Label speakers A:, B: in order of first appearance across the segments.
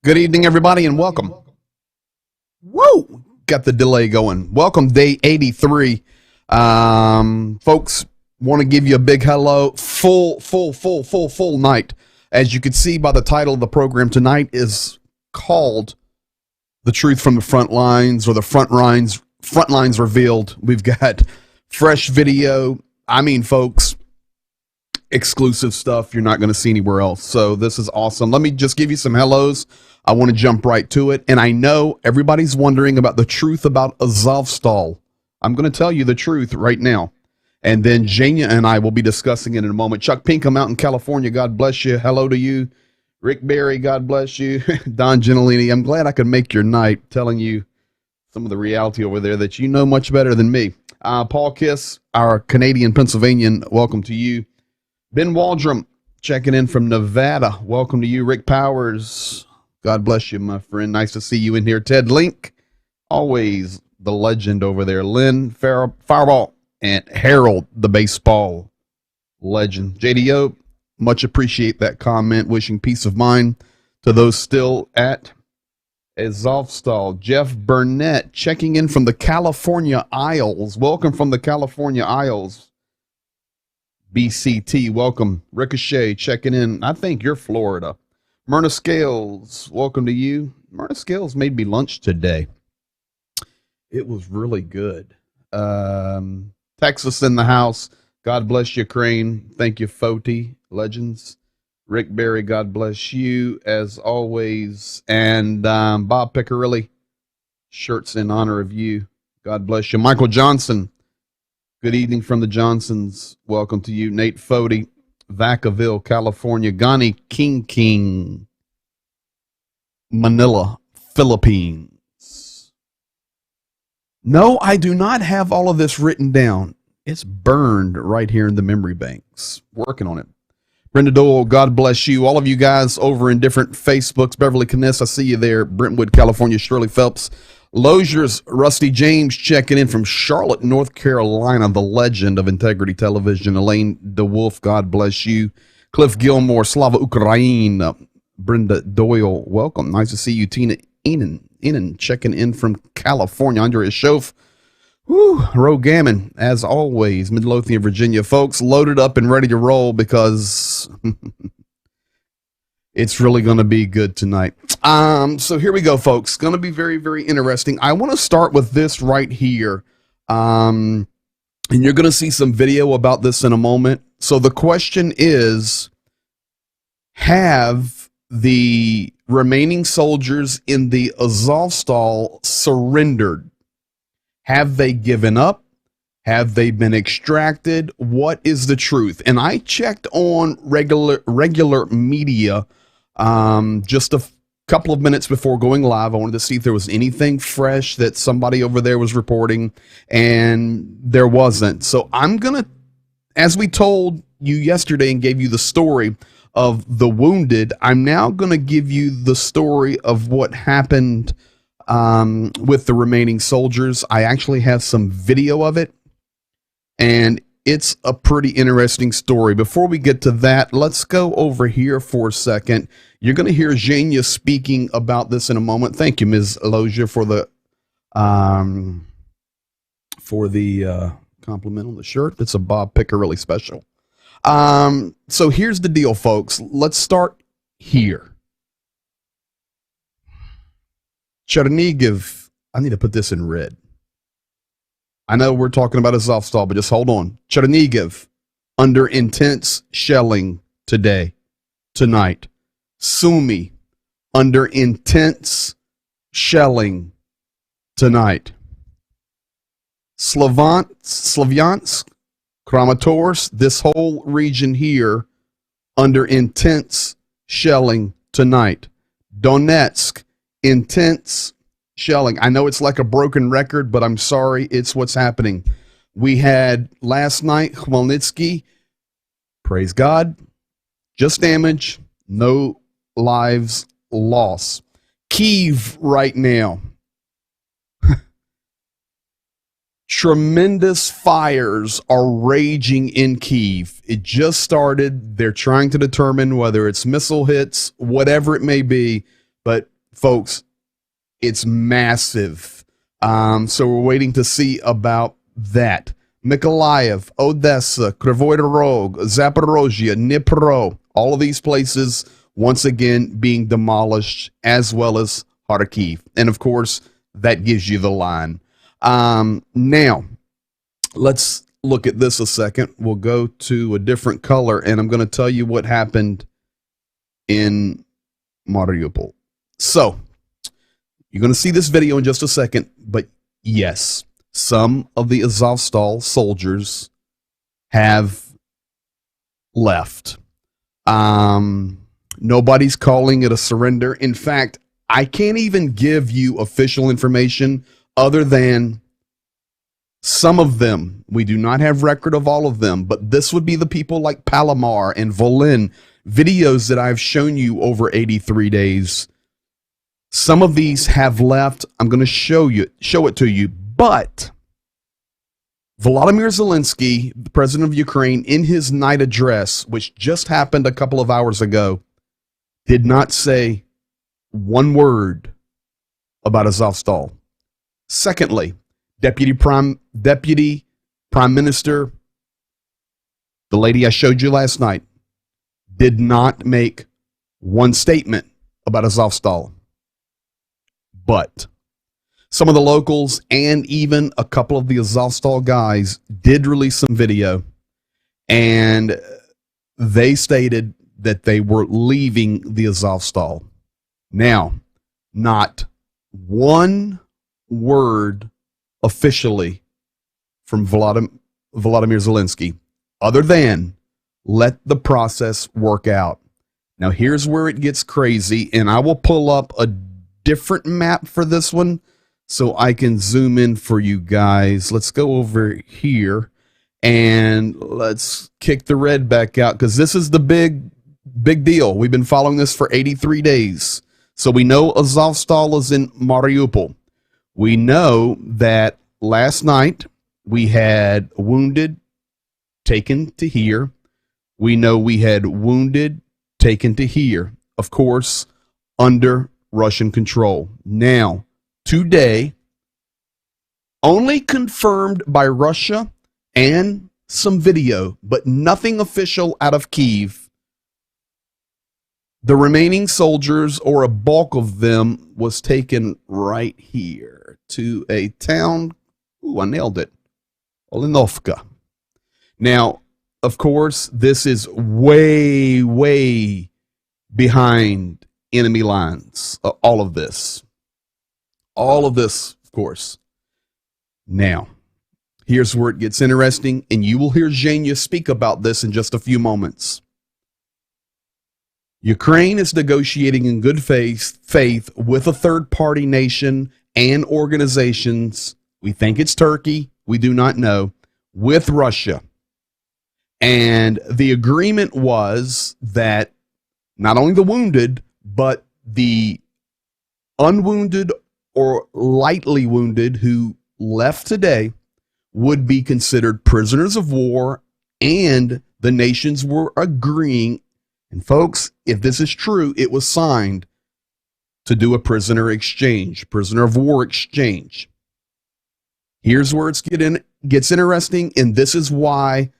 A: Good evening, everybody, and welcome. Whoa! Got the delay going. Welcome, day 83. Folks, want to give you a big hello. Full night. As you can see by the title of the program tonight is called The Truth from the Front Lines, or the Front Lines Revealed. We've got fresh video. I mean, folks, exclusive stuff you're not going to see anywhere else. So this is awesome. Let me just give you some hellos. I want to jump right to it. And I know everybody's wondering about the truth about Azovstal. I'm going to tell you the truth right now. And then Jania and I will be discussing it in a moment. Chuck Pinkham out in California, God bless you. Hello to you. Rick Berry, God bless you. Don Gentilini, I'm glad I could make your night telling you some of the reality over there that you know much better than me. Paul Kiss, our Canadian Pennsylvanian, welcome to you. Ben Waldrum, checking in from Nevada. Welcome to you. Rick Powers, God bless you, my friend. Nice to see you in here. Ted Link, always the legend over there. Lynn Fireball and Harold, the baseball legend. JDO, much appreciate that comment. Wishing peace of mind to those still at Azovstal. Jeff Burnett, checking in from the California Isles. Welcome from the California Isles. BCT, welcome. Ricochet, checking in. I think you're Florida. Myrna Scales, welcome to you. Myrna Scales made me lunch today. It was really good. Texas in the house. God bless you, Crane. Thank you, Foti, Legends. Rick Berry, God bless you, as always. And Bob Piccarilli, shirts in honor of you. God bless you. Michael Johnson, good evening from the Johnsons. Welcome to you. Nate Foti, Vacaville, California. Ghani King, Manila, Philippines. No, I do not have all of this written down. It's burned right here in the memory banks. Working on it. Brenda Dole, God bless you. All of you guys over in different Facebooks. Beverly Kness, I see you there. Brentwood, California. Shirley Phelps. Lozier's Rusty James checking in from Charlotte, North Carolina, the legend of Integrity Television. Elaine DeWolf, God bless you. Cliff Gilmore, Slava Ukraine. Brenda Doyle, welcome. Nice to see you. Tina Enan checking in from California. Andrea Schoaf. Rogammon, as always. Midlothian, Virginia. Folks, loaded up and ready to roll because it's really going to be good tonight. So here we go, folks. Going to be very, very interesting. I want to start with this right here. And you're going to see some video about this in a moment. So the question is, have the remaining soldiers in the Azovstal surrendered? Have they given up? Have they been extracted? What is the truth? And I checked on regular media just a couple of minutes before going live. I wanted to see if there was anything fresh that somebody over there was reporting, and there wasn't. So I'm going to, as we told you yesterday and gave you the story of the wounded, I'm now going to give you the story of what happened with the remaining soldiers. I actually have some video of it, and it's a pretty interesting story. Before we get to that, let's go over here for a second. You're going to hear Jania speaking about this in a moment. Thank you, Ms. Lozier, for the compliment on the shirt. It's a Bob Piccarilli special. So here's the deal, folks. Let's start here. Chernihiv, I need to put this in red. I know we're talking about Azovstal, but just hold on. Chernihiv, under intense shelling tonight. Sumy, under intense shelling tonight. Slavyansk, Kramatorsk, this whole region here, under intense shelling tonight. Donetsk, intense shelling. I know it's like a broken record, but I'm sorry, it's what's happening. We had last night Khmelnytsky, praise God, just damage, no lives lost. Kyiv right now, tremendous fires are raging in Kyiv. It just started. They're trying to determine whether it's missile hits, whatever it may be, but folks, it's massive. So we're waiting to see about that. Mykolaiv, Odessa, Kryvyi Rog, Zaporozhye, Dnipro, all of these places once again being demolished, as well as Kharkiv. And of course, that gives you the line. Now, let's look at this a second. We'll go to a different color, and I'm going to tell you what happened in Mariupol. So, you're going to see this video in just a second, but yes, some of the Azovstal soldiers have left. Nobody's calling it a surrender. In fact, I can't even give you official information other than some of them. We do not have record of all of them, but this would be the people like Palomar and Volyn, videos that I've shown you over 83 days. Some of these have left. I'm going to show it to you, but Volodymyr Zelensky, the president of Ukraine, in his night address, which just happened a couple of hours ago, did not say one word about Azovstal. Secondly, Deputy Prime Minister, the lady I showed you last night, did not make one statement about Azovstal. But some of the locals and even a couple of the Azovstal guys did release some video, and they stated that they were leaving the Azovstal. Now, not one word officially from Volodymyr Zelensky other than let the process work out. Now, here's where it gets crazy, and I will pull up a different map for this one so I can zoom in for you guys. Let's go over here and let's kick the red back out, because this is the big deal. We've been following this for 83 days. So we know Azovstal is in Mariupol. We know that last night we had wounded taken to here. We know we had wounded taken to here, of course, under Russian control. Now, today, only confirmed by Russia and some video, but nothing official out of Kyiv, the remaining soldiers, or a bulk of them, was taken right here to a town. Ooh, I nailed it. Olenovka. Now, of course, this is way, way behind enemy lines. All of this, of course. Now, here's where it gets interesting, and you will hear Zhenya speak about this in just a few moments. Ukraine is negotiating in good faith with a third-party nation and organizations. We think it's Turkey. We do not know. With Russia. And the agreement was that not only the wounded, but the unwounded or lightly wounded who left today would be considered prisoners of war, and the nations were agreeing. And folks, if this is true, it was signed to do a prisoner of war exchange. Here's where it gets interesting, and this is why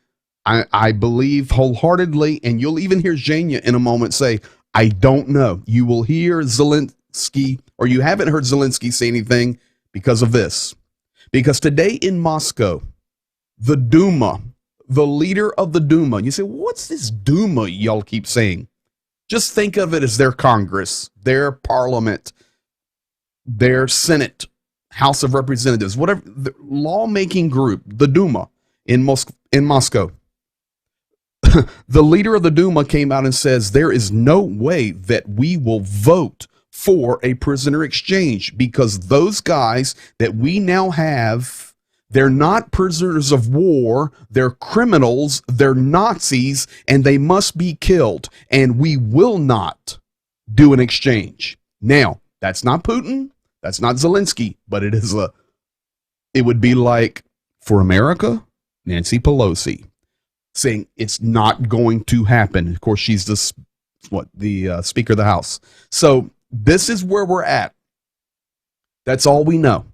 A: I believe wholeheartedly, and you'll even hear Zhenya in a moment say, I don't know. You will hear Zelensky, or you haven't heard Zelensky say anything because of this. Because today in Moscow, the Duma, the leader of the Duma, you say, what's this Duma y'all keep saying? Just think of it as their Congress, their parliament, their Senate, House of Representatives, whatever, the lawmaking group, the Duma in Moscow. The leader of the Duma came out and says there is no way that we will vote for a prisoner exchange, because those guys that we now have, they're not prisoners of war, they're criminals, they're Nazis, and they must be killed, and we will not do an exchange. Now, that's not Putin, that's not Zelensky, but it would be like, for America, Nancy Pelosi saying it's not going to happen. Of course, she's the Speaker of the House. So This is where we're at. That's all we know.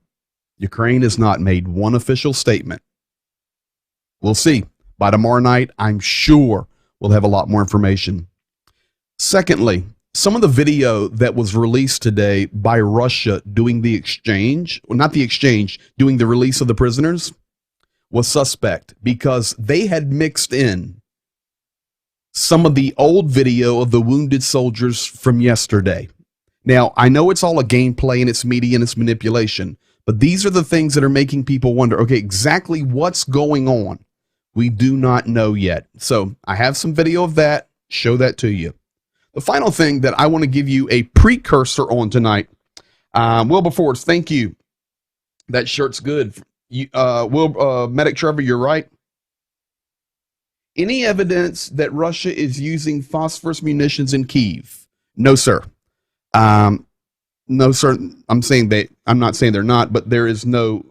A: Ukraine has not made one official statement. We'll see. By tomorrow night, I'm sure we'll have a lot more information. Secondly, some of the video that was released today by Russia doing the exchange, well, not the exchange, doing the release of the prisoners, was suspect because they had mixed in some of the old video of the wounded soldiers from yesterday. Now, I know it's all a gameplay and it's media and it's manipulation, but these are the things that are making people wonder, okay, exactly what's going on? We do not know yet. So I have some video of that, show that to you. The final thing that I want to give you a precursor on tonight, Wilberforce, thank you. That shirt's good. Medic Trevor, you're right. Any evidence that Russia is using phosphorus munitions in Kyiv? No, sir. No, sir. I'm not saying they're not, but there is no.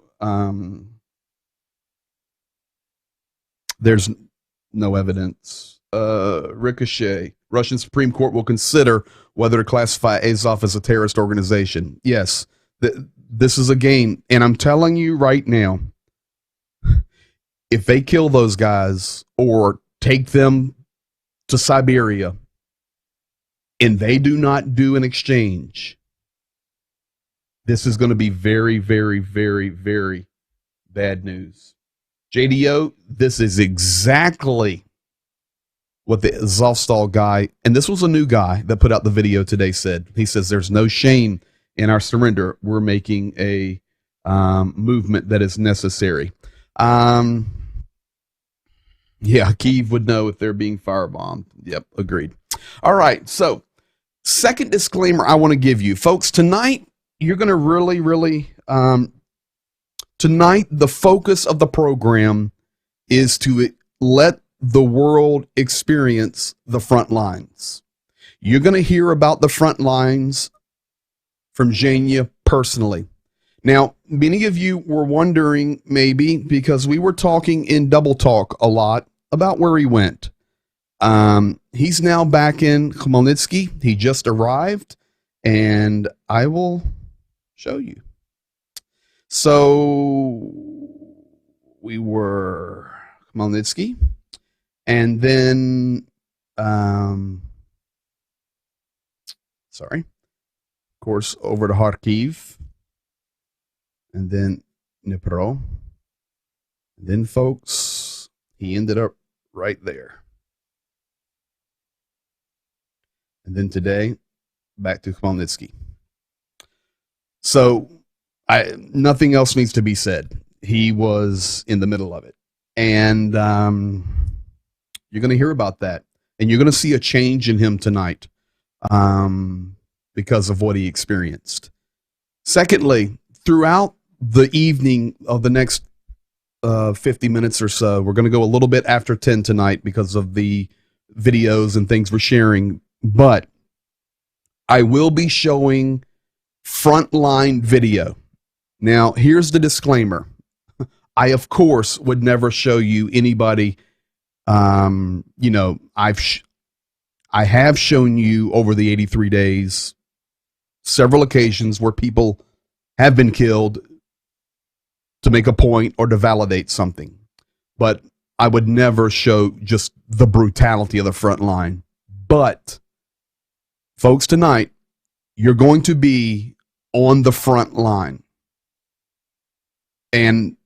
A: There's no evidence. Ricochet. Russian Supreme Court will consider whether to classify Azov as a terrorist organization. Yes, this is a game, and I'm telling you right now, if they kill those guys or take them to Siberia and they do not do an exchange, this is going to be very, very, very, very bad news. JDO, this is exactly what the Azovstal guy, and this was a new guy that put out the video today, said. He says there's no shame in our surrender. We're making a movement that is necessary. Yeah, Kyiv would know if they're being firebombed. Yep, agreed. All right, so second disclaimer I want to give you. Folks, tonight you're going to really, tonight the focus of the program is to let the world experience the front lines. You're going to hear about the front lines from Zhenya personally. Now, many of you were wondering, maybe, because we were talking in Double Talk a lot about where he went. He's now back in Khmelnytsky. He just arrived, and I will show you. So we were Khmelnytsky, and then, of course, over to Kharkiv, and then Dnipro. And then, folks, he ended up right there. And then today, back to Khmelnytsky. So nothing else needs to be said. He was in the middle of it. And you're going to hear about that. And you're going to see a change in him tonight because of what he experienced. Secondly, throughout the evening of the next 50 minutes or so, we're going to go a little bit after 10 tonight because of the videos and things we're sharing. But I will be showing frontline video. Now, here's the disclaimer. I, of course, would never show you anybody. I have shown you over the 83 days several occasions where people have been killed to make a point or to validate something. But I would never show just the brutality of the front line. But, folks, tonight, you're going to be on the front line. And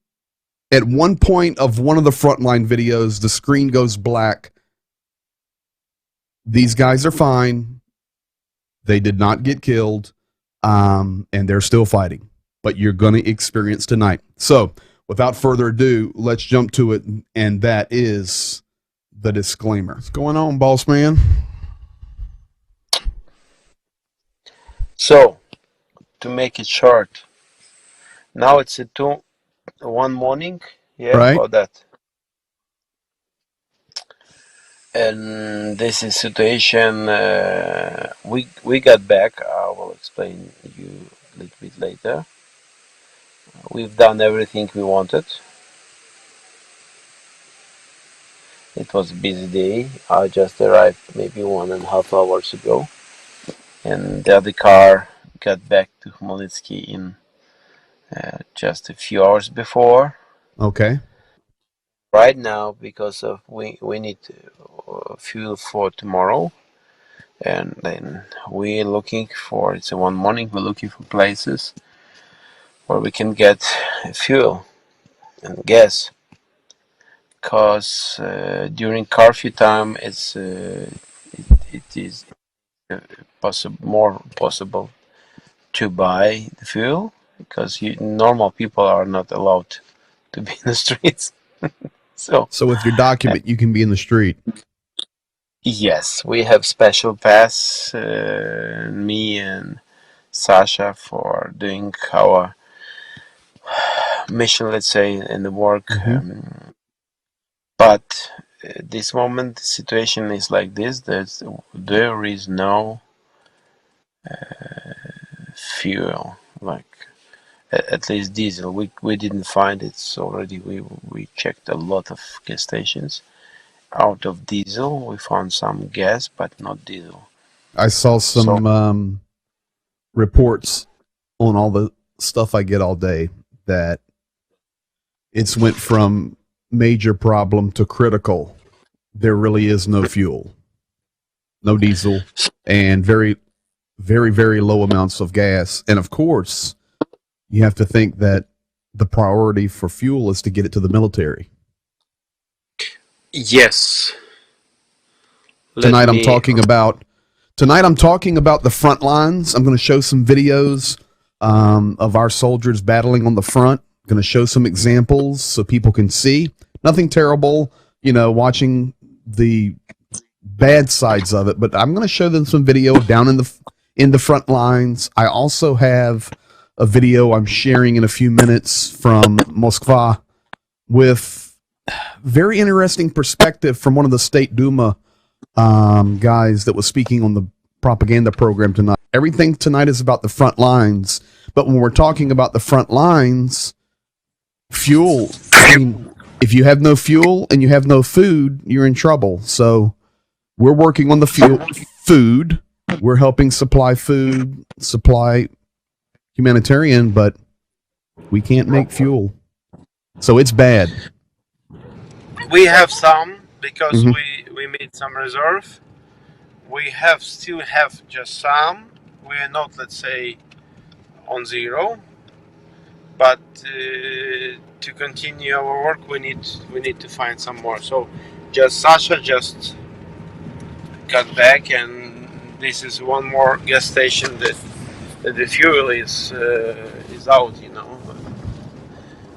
A: at one point of one of the frontline videos, the screen goes black. These guys are fine. They did not get killed. And they're still fighting. But you're going to experience tonight. So, without further ado, let's jump to it. And that is the disclaimer. What's going on, boss man?
B: So, to make it short, now it's a 1 morning, yeah,
A: Right.
B: about that. And this is situation, we got back, I will explain you a little bit later. We've done everything we wanted. It was a busy day. I just arrived maybe 1.5 hours ago. and the other car got back to Khmelnytsky in just a few hours before.
A: Okay.
B: Right now, because of we need fuel for tomorrow, and then we're looking for, it's one morning, we're looking for places where we can get fuel and gas, because during curfew time it is more possible to buy the fuel, because normal people are not allowed to be in the streets. So
A: So with your document, you can be in the street.
B: yes, we have special pass, me and Sasha, for doing our mission, let's say, in the work.
A: Mm-hmm.
B: But this moment, the situation is like this. There is no fuel, like at least diesel. We didn't find it. So already we checked a lot of gas stations. Out of diesel, we found some gas, but not diesel.
A: I saw
B: So
A: some reports on all the stuff I get all day that it's went from major problem to critical. There really is no fuel, no diesel, and very, very, very low amounts of gas. And of course, you have to think that the priority for fuel is to get it to the military.
B: yes,
A: Tonight I'm talking about the front lines. I'm going to show some videos of our soldiers battling on the front. Going to show some examples so people can see. Nothing terrible, watching the bad sides of it, but I'm going to show them some video down in the front lines. I also have a video I'm sharing in a few minutes from Moskva with very interesting perspective from one of the State Duma guys that was speaking on the propaganda program tonight. Everything tonight is about the front lines, but when we're talking about the front lines, fuel, I mean, if you have no fuel and you have no food, you're in trouble. So we're working on the food. We're helping supply food, supply humanitarian, but we can't make fuel. So it's bad.
B: we have some, because
A: Mm-hmm.
B: we made some reserve. We still have just some. We are not, let's say, on zero, but to continue our work, we need to find some more. So just Sasha just got back, and this is one more gas station that the fuel is out.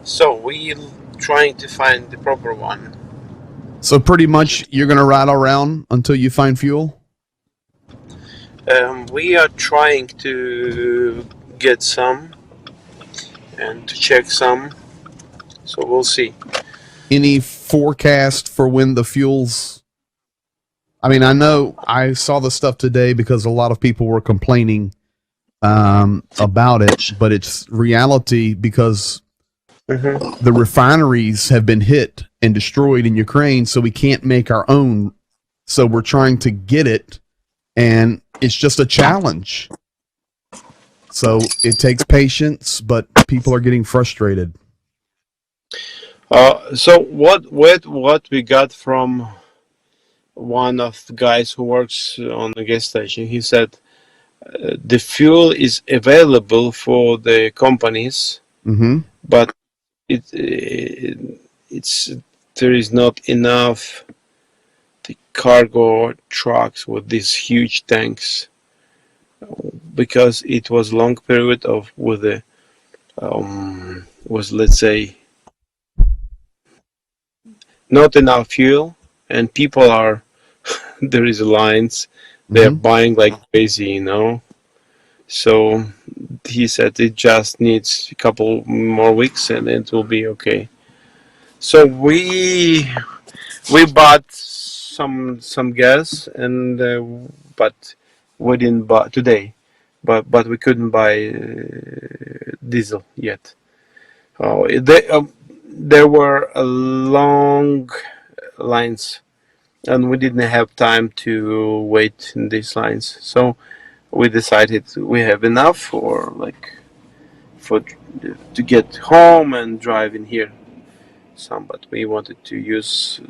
B: So we trying to find the proper one.
A: So pretty much you're going to ride around until you find fuel?
B: We are trying to get some and to check some. So we'll see.
A: Any forecast for when the fuel's... I mean, I know I saw the stuff today because a lot of people were complaining about it, but it's reality because the refineries have been hit and destroyed in Ukraine, so we can't make our own. So we're trying to get it, and it's just a challenge. So it takes patience, but people are getting frustrated.
B: So what we got from one of the guys who works on the gas station, he said the fuel is available for the companies, but it's there is not enough the cargo trucks with these huge tanks, because it was long period of with the was, let's say, not enough fuel, and people are there is lines, they're buying like crazy, so he said it just needs a couple more weeks and it will be okay. So we bought some gas, and but we didn't buy today, but we couldn't buy diesel yet. There were long lines, and we didn't have time to wait in these lines. So we decided we have enough for like for to get home and drive in here some, but we wanted to use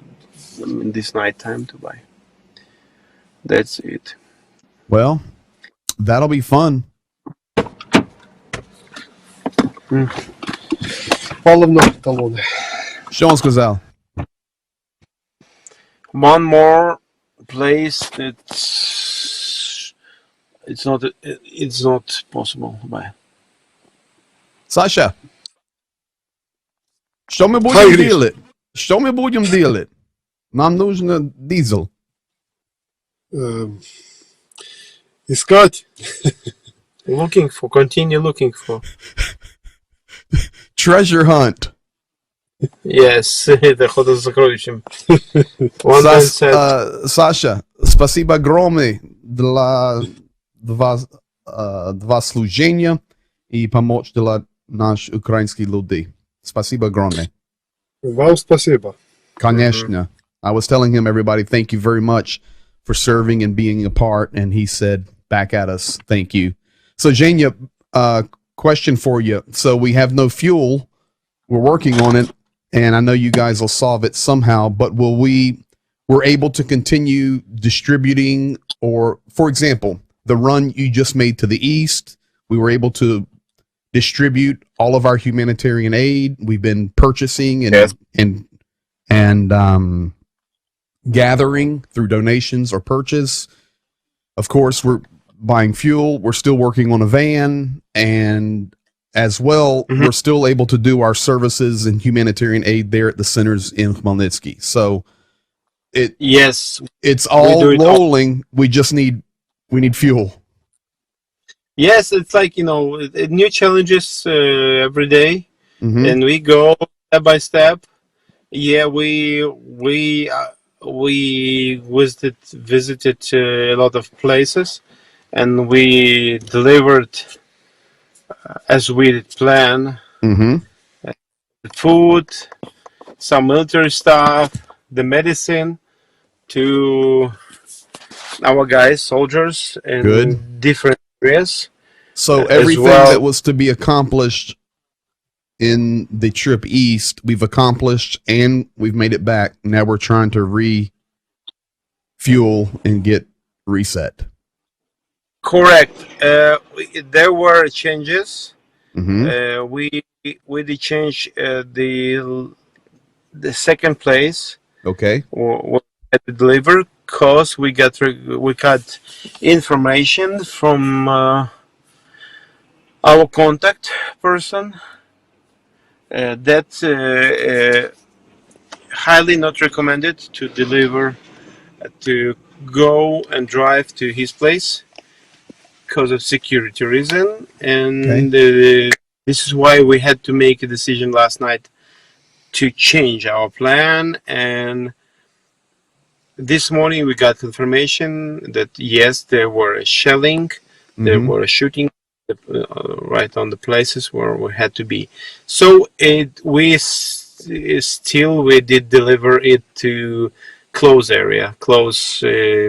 B: them in this night time to buy. That's it.
A: Well, that'll be fun.
C: Павловна талоны.
A: Show us, Gazelle.
B: One more place that's it's not possible to buy.
A: Sasha, что мы
C: Hi,
A: будем
C: Гриш.
A: делать? Что мы будем делать? Нам нужно дизель.
C: Искать.
B: Continue looking for.
A: Treasure hunt.
B: Yes, это охота за сокровищем. One man said,
A: Sasha, спасибо огромное для два служения и помочь для наших украинских людей. Спасибо огромное.
C: Вам спасибо.
A: Конечно. I was telling him, everybody, thank you very much for serving and being a part, and he said back at us, thank you. So, Zhenya, question for you. So we have no fuel. We're working on it, and I know you guys will solve it somehow, but we're able to continue distributing, or, for example, the run you just made to the east, we were able to distribute all of our humanitarian aid. We've been purchasing
B: Yes.
A: and gathering through donations or purchase. Of course, we're buying fuel. We're still working on a van, and as well, we're still able to do our services and humanitarian aid there at the centers in Khmelnytsky. So
B: yes,
A: it's all
B: do it all.
A: rolling. We just need fuel.
B: yes, it's like new challenges every day,
A: Mhm.
B: and we go step by step. Yeah, we visited a lot of places, and we delivered as we did plan.
A: Mhm.
B: The food, some military stuff, the medicine to our guys, soldiers in
A: Good.
B: different areas.
A: So
B: As
A: everything
B: well.
A: that was to be accomplished in the trip east, we've accomplished, and we've made it back. Now we're trying to refuel and get reset.
B: Correct. There were changes.
A: Mhm.
B: We did change the second place
A: Okay.
B: we had to deliver because we got information from our contact person that highly not recommended to deliver to go and drive to his place because of security reason, and this is why we had to make a decision last night to change our plan. And this morning we got confirmation that yes, there were shelling, there
A: Mhm.
B: were shooting right on the places where we had to be. So we did deliver it to close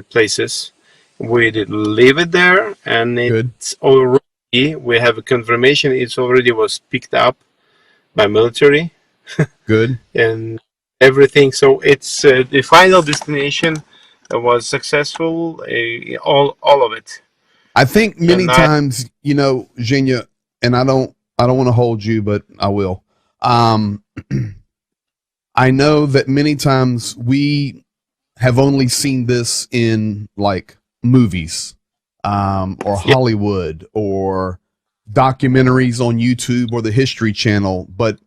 B: places. We did leave it there, and
A: Good.
B: it's already, we have a confirmation it's already was picked up by military
A: Good.
B: and everything. So it's the final destination was successful, all of it.
A: I think many
B: And
A: times, Zhenya, and I don't want to hold you, but I will. I know that many times we have only seen this in like movies, or Hollywood, or documentaries on YouTube or the History Channel, but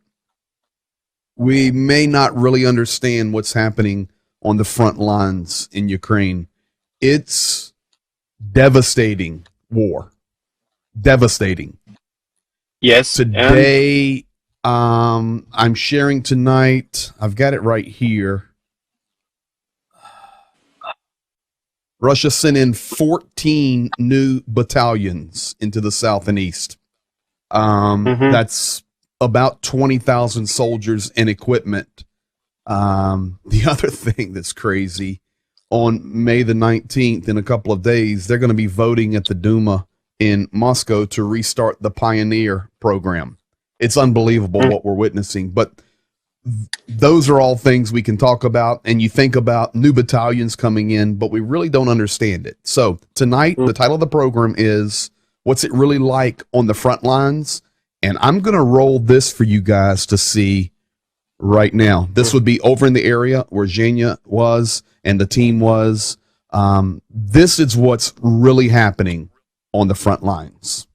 A: we may not really understand what's happening on the front lines in Ukraine. It's devastating war. Devastating.
B: yes, and
A: Today, I'm sharing tonight. I've got it right here. Russia sent in 14 new battalions into the south and east. That's about 20,000 soldiers and equipment. The other thing that's crazy on May the 19th, in a couple of days, they're going to be voting at the Duma in Moscow to restart the Pioneer program. It's unbelievable what we're witnessing, but those are all things we can talk about. And you think about new battalions coming in, but we really don't understand it. So tonight, the title of the program is What's It Really Like on the Front Lines? And I'm going to roll this for you guys to see right now. This would be over in the area where Zhenya was and the team was. This is what's really happening on the front lines.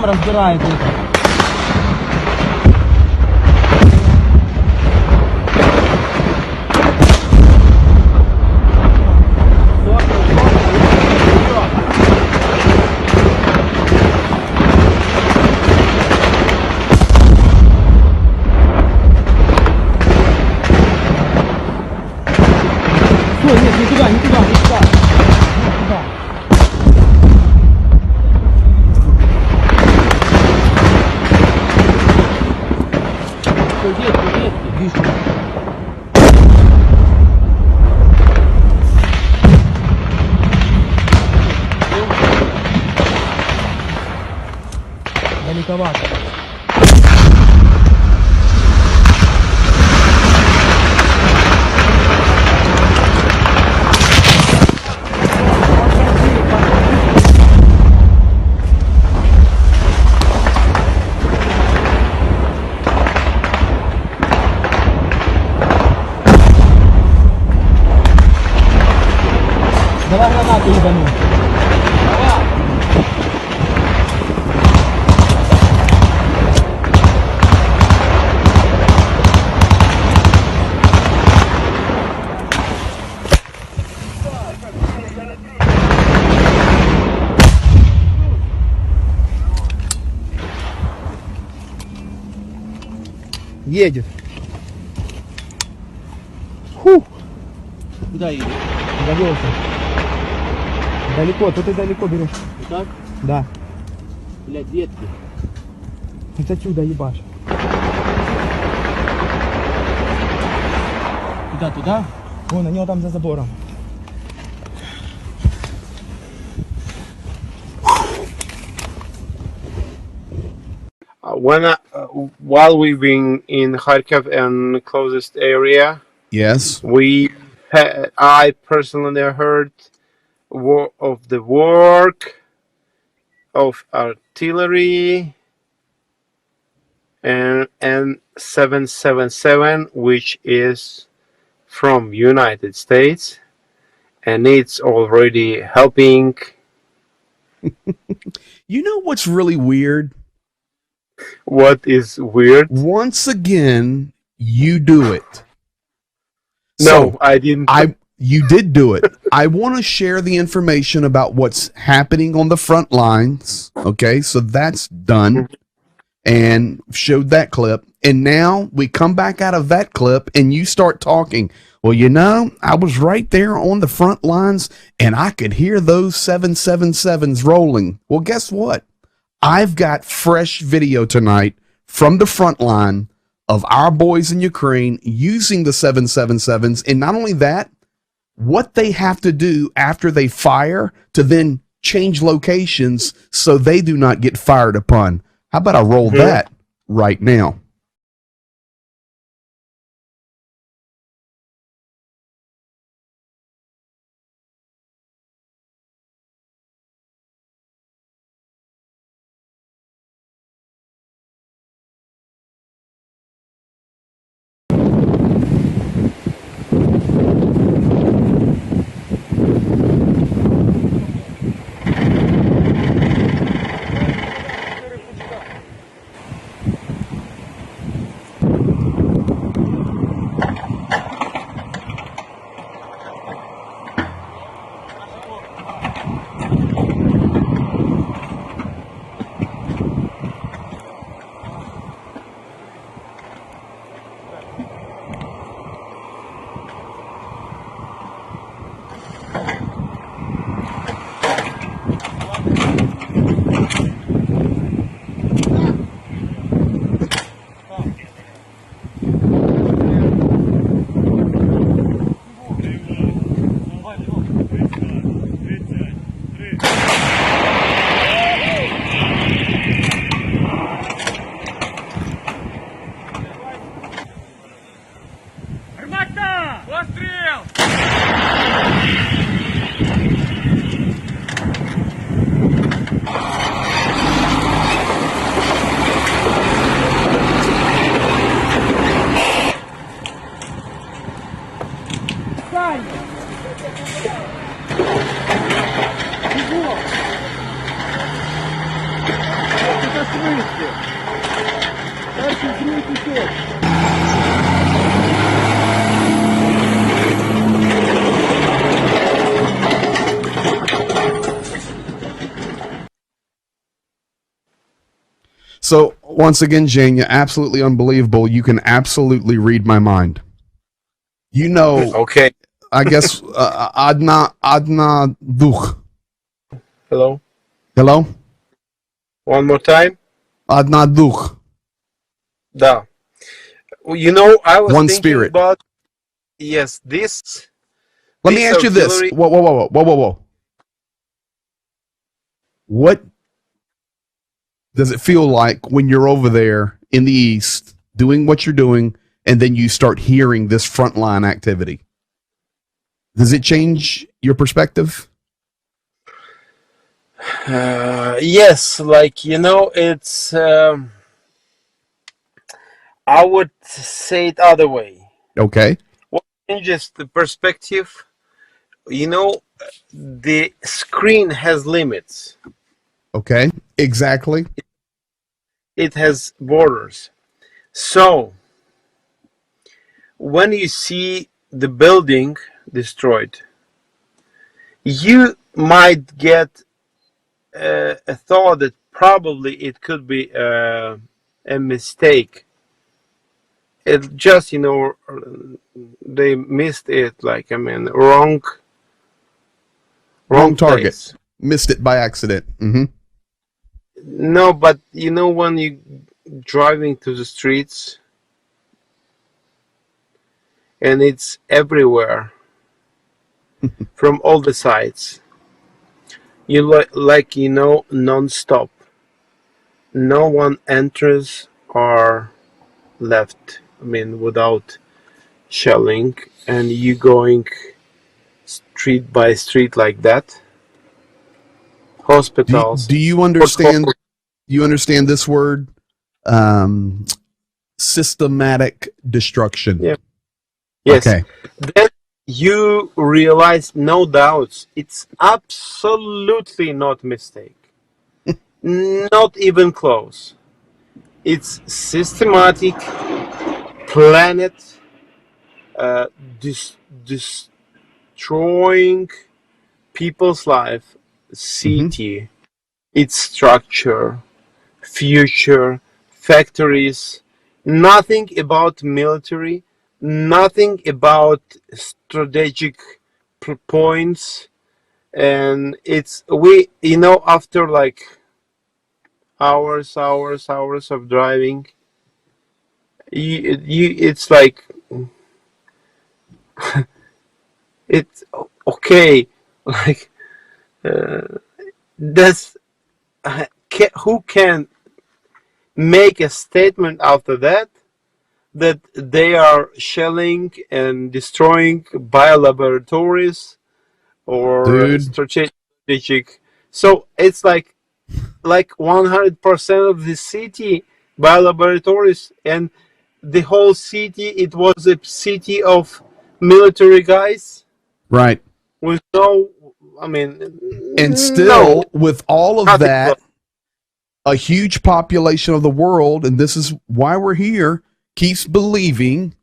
D: Разбирает это. Нет, не туда, не туда, не туда. Далековато. Давай гранату ебану. Едет. Фух.
E: Куда едет?
D: Завелся. Далеко, тут и далеко берешь.
E: Вот так?
D: Да.
E: Блядь, ветки.
D: Вот отсюда ебашь.
E: Куда, туда?
D: Вон, на него там за забором.
C: While we've been in Kharkiv and closest area,
A: Yes.
C: I personally heard of the work of artillery and 777, which is from United States, and it's already helping.
A: You know what's really weird?
C: What is weird?
A: Once again, you do it.
C: No, I didn't.
A: You did do it. I want to share the information about what's happening on the front lines. Okay, so that's done. and showed that clip. And now we come back out of that clip and you start talking. Well, you know, I was right there on the front lines and I could hear those 777s rolling. Well, guess what? I've got fresh video tonight from the front line of our boys in Ukraine using the 777s. And not only that, what they have to do after they fire to then change locations so they do not get fired upon. How about I roll that right now? So once again, Jane, you're absolutely unbelievable. You can absolutely read my mind. You know,
C: Okay.
A: I guess Adna Duch.
C: Hello.
A: Hello?
C: One more time.
A: Adna Duch.
C: Da. You know, I was
A: One
C: thinking
A: spirit.
C: about this.
A: Let me ask you this.
C: auxiliary-
A: Whoa. What does it feel like when you're over there in the East doing what you're doing and then you start hearing this frontline activity? Does it change your perspective?
C: Yes, like, you know, it's. I would say it other way.
A: Okay.
C: What changes the perspective? You know, the screen has limits.
A: Okay. Exactly.
C: It has borders. So when you see the building destroyed, you might get a thought that probably it could be a mistake. It just, you know, they missed it, like, I mean, wrong
A: Target.
C: place.
A: Missed it by accident. Mm-hmm.
C: No, but you know, when you driving to the streets and it's everywhere from all the sides, you like, you know, non-stop. No one enters or left, I mean, without shelling, and you going street by street like that. Hospitals.
A: Do you understand? You understand this word? Systematic destruction.
C: Yeah. Yes.
A: Okay.
C: Then you realize, no doubts, it's absolutely not mistake. Not even close. It's systematic, planet, destroying people's life, city, its structure, future, factories, nothing about military, nothing about strategic points. And it's we, after like hours of driving, it's like it's okay. Like that's who can make a statement after that they are shelling and destroying biolaboratories or
A: Dude,
C: strategic. So it's like 100% of the city biolaboratories, and the whole city, it was a city of military guys
A: right.
C: with no, I mean,
A: And
C: no,
A: still, with all of
C: nothing.
A: that, a huge population of the world, and this is why we're here, keeps believing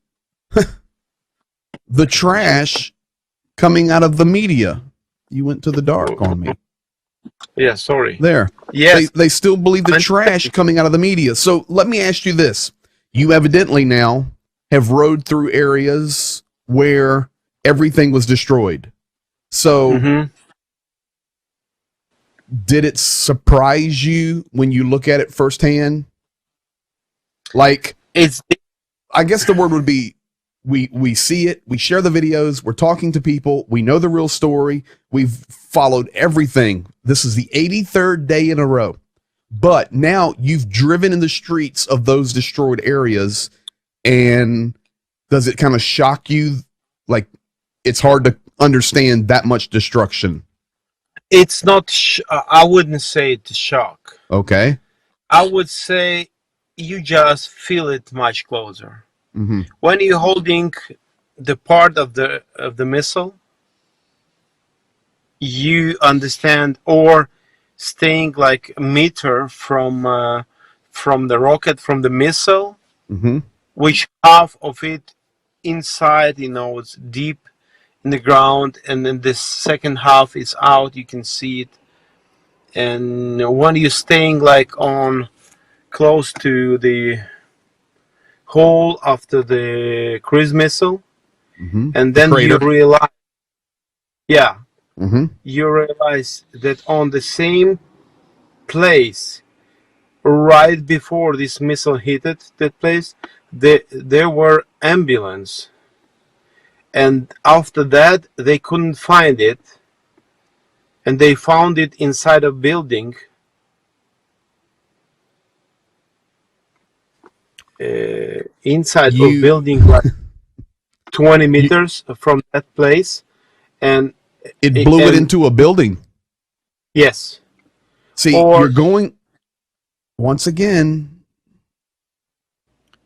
A: the trash coming out of the media. You went to the dark on me.
C: Yeah, sorry.
A: There.
C: Yes.
A: They still believe the trash coming out of the media. So let me ask you this. You evidently now have rode through areas where everything was destroyed. So
C: Mhm.
A: did it surprise you when you look at it firsthand? Like,
C: It's
A: I guess the word would be we see it, we share the videos, we're talking to people, we know the real story, we've followed everything. This is the 83rd day in a row. But now you've driven in the streets of those destroyed areas, and does it kind of shock you? Like, it's hard to understand that much destruction.
C: it's not. I wouldn't say it's a shock.
A: Okay.
C: I would say you just feel it much closer
A: Mm-hmm.
C: when you're holding the part of the missile. You understand, or staying like a meter from the rocket, from the missile,
A: Mm-hmm.
C: which half of it inside, it's deep in the ground, and then the second half is out. You can see it, and when you're staying like on close to the hole after the cruise missile,
A: Mm-hmm.
C: and then you
A: Crater.
C: realize, yeah,
A: Mm-hmm.
C: you realize that on the same place, right before this missile hit that place, there were ambulance, and after that they couldn't find it, and they found it inside a building, inside of building like 20 meters from that place, and
A: It blew it
C: and-
A: into a building.
C: yes,
A: See,
C: Or-
A: you're going, once again,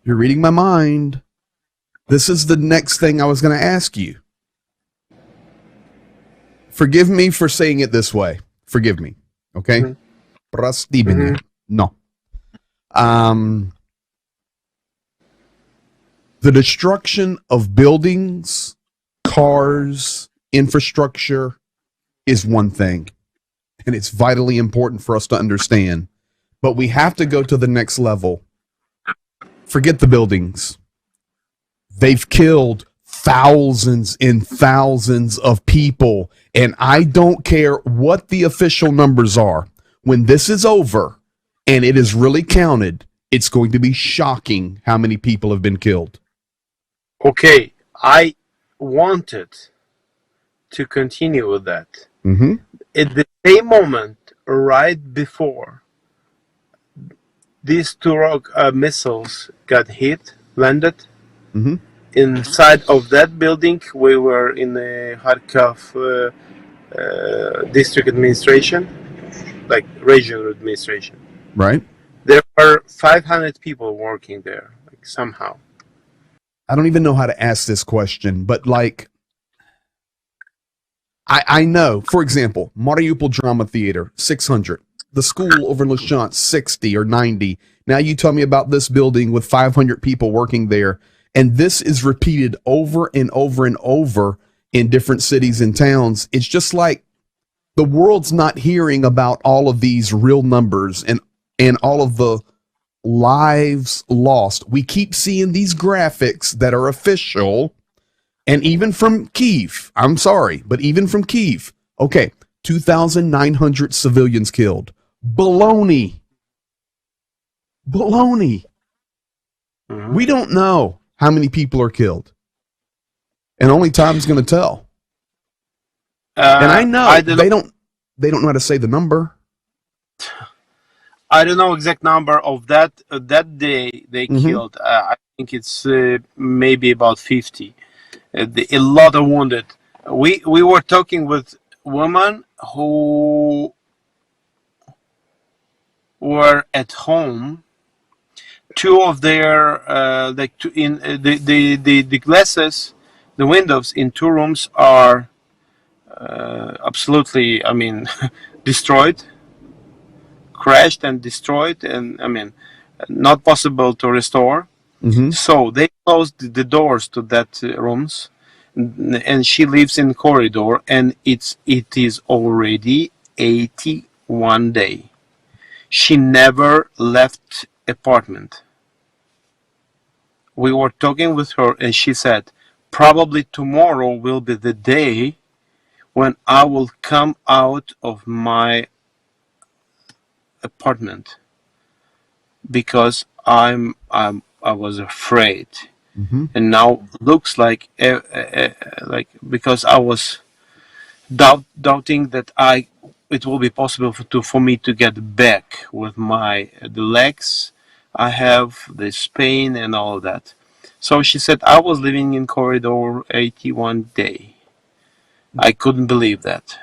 A: you're reading my mind. This is the next thing I was going to ask you. Forgive me for saying it this way. Forgive me. Okay?
C: Mhm.
A: Прости меня. No. The destruction of buildings, cars, infrastructure is one thing. And it's vitally important for us to understand. But we have to go to the next level. Forget the buildings. They've killed thousands and thousands of people. And I don't care what the official numbers are. When this is over and it is really counted, it's going to be shocking how many people have been killed.
C: okay, I wanted to continue with that.
A: Mm-hmm.
C: At the same moment, right before these two missiles got hit, landed,
A: Mm-hmm.
C: inside of that building, we were in the Kharkov district administration, like regional administration.
A: Right?
C: There were 500 people working there, like somehow.
A: I don't even know how to ask this question, but like, I know, for example, Mariupol Drama Theater, 600. The school over in Lishchansk, 60 or 90. Now you tell me about this building with 500 people working there. And this is repeated over and over and over in different cities and towns. It's just like the world's not hearing about all of these real numbers and all of the lives lost. We keep seeing these graphics that are official, and even from Kyiv. I'm sorry, but even from Kyiv. Okay, 2,900 civilians killed. Baloney. Baloney. We don't know how many people are killed, and only time's going to tell. And I know they don't know how to say the number.
C: I don't know exact number of that day they killed. I think it's maybe about 50. A lot of wounded. We were talking with women who were at home. Two of their the glasses, the windows in 2 rooms are absolutely, I mean, destroyed, crashed and destroyed, and I mean, not possible to restore. So they closed the doors to that rooms, and she lives in corridor, and it is already 81 day. She never left apartment. We were talking with her, and she said, probably tomorrow will be the day when I will come out of my apartment, because I was afraid, and now looks like because I was doubting that it will be possible for me to get back with the legs I have, this pain and all of that. So she said I was living in corridor 81 day. I couldn't believe that.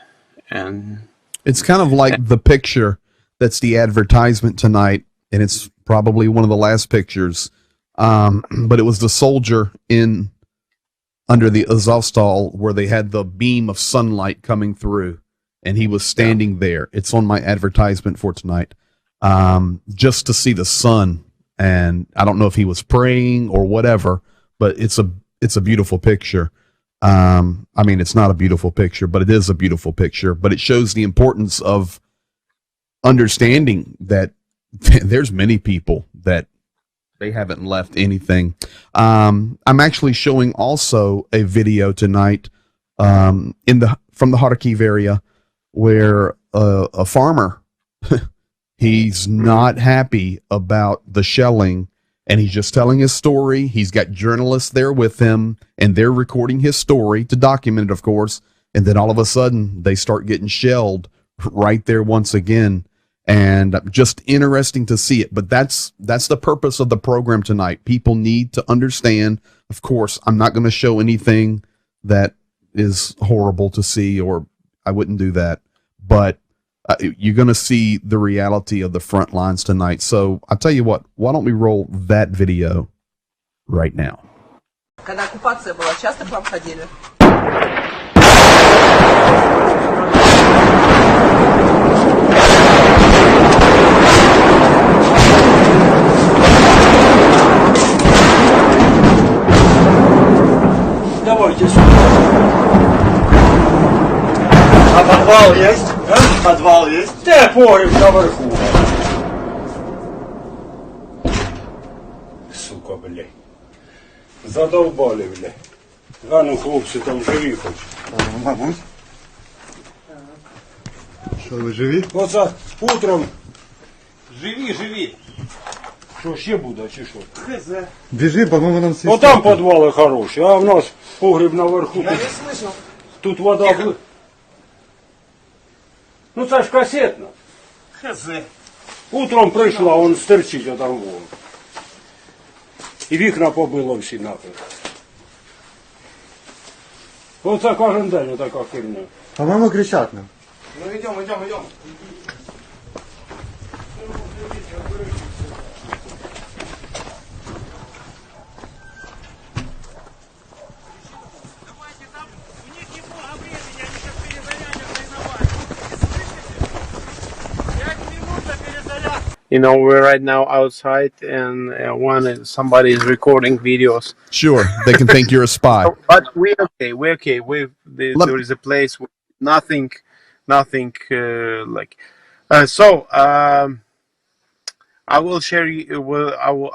C: And
A: it's kind of like the picture that's the advertisement tonight, and it's probably one of the last pictures. But it was the soldier under the Azovstal where they had the beam of sunlight coming through, and he was standing there. It's on my advertisement for tonight, just to see the sun. And I don't know if he was praying or whatever, but it's a beautiful picture. I mean, it's not a beautiful picture, but it is a beautiful picture. But it shows the importance of understanding that there's many people that they haven't left anything. I'm actually showing also a video tonight from the Kharkiv area where a farmer he's not happy about the shelling, and he's just telling his story. He's got journalists there with him, and they're recording his story to document it, of course. And then all of a sudden, they start getting shelled right there once again. And just interesting to see it. But that's the purpose of the program tonight. People need to understand. Of course, I'm not going to show anything that is horrible to see, or I wouldn't do that. But you're going to see the reality of the front lines tonight. So I'll tell you what, why don't we roll that video right now?
F: Когда оккупация была, часто к вам ходили?
G: Давайте сюда. А подвал есть? А? Подвал есть? Да, погреб наверху. Сука, блядь. Задолбали, блядь. А ну, хлопці, там живі хоч.
H: Мабуть. Що, ви живі?
G: Оце утром. Живі. Що, ще буде, чи що?
H: Біжи, по-моєму, нам всі.
G: Ну там підвали хороші, а в нас погреб наверху.
F: Я не слышал.
G: Тут вода. Ну це ж касетна. Утром прийшла, он стерчить отам вон. І вікна побило всі нахер. Оце кожен день така херня.
H: По-моєму, кричать нам.
F: Ну идем.
C: You know, we're right now outside, and somebody is recording videos.
A: Sure, they can think you're a spy.
C: But we're okay. There is a place with nothing like. I will share you.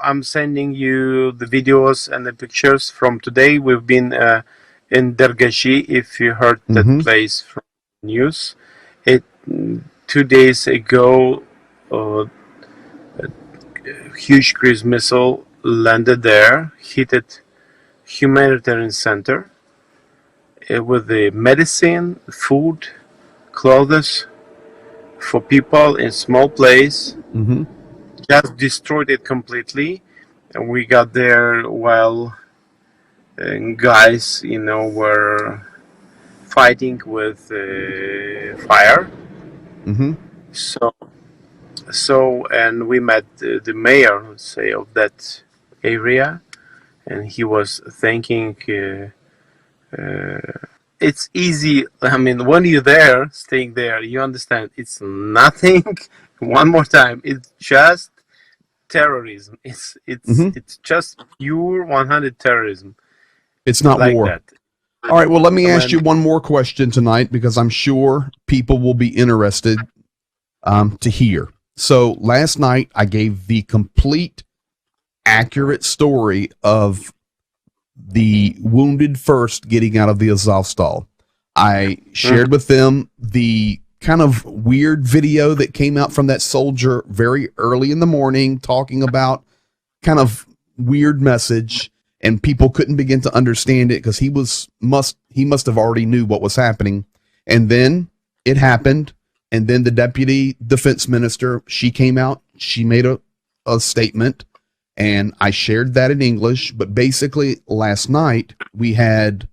C: I'm sending you the videos and the pictures from today. We've been in Dergashi. If you heard that
A: Mm-hmm.
C: place from news, it 2 days ago, a huge cruise missile landed there, hit it humanitarian center with the medicine, food, clothes for people in small place.
A: Mm-hmm.
C: Just destroyed it completely, and we got there while guys, were fighting with fire.
A: Mm-hmm.
C: And we met the mayor, let's say, of that area, and he was thanking. It's easy. I mean, when you're there, staying there, you understand it's nothing. One more time, it's just terrorism.
A: Mm-hmm.
C: It's just pure 100 terrorism
A: It's not
C: like
A: war.
C: that.
A: All right. Well, let me ask
C: When-
A: you one more question tonight because I'm sure people will be interested to hear. So last night I gave the complete, accurate story of the wounded first getting out of the Azovstal. I shared with them the kind of weird video that came out from that soldier very early in the morning talking about kind of weird message, and people couldn't begin to understand it because he must have already knew what was happening. And then it happened, and then the deputy defense minister, she came out, she made a statement, and I shared that in English. But basically last night we had,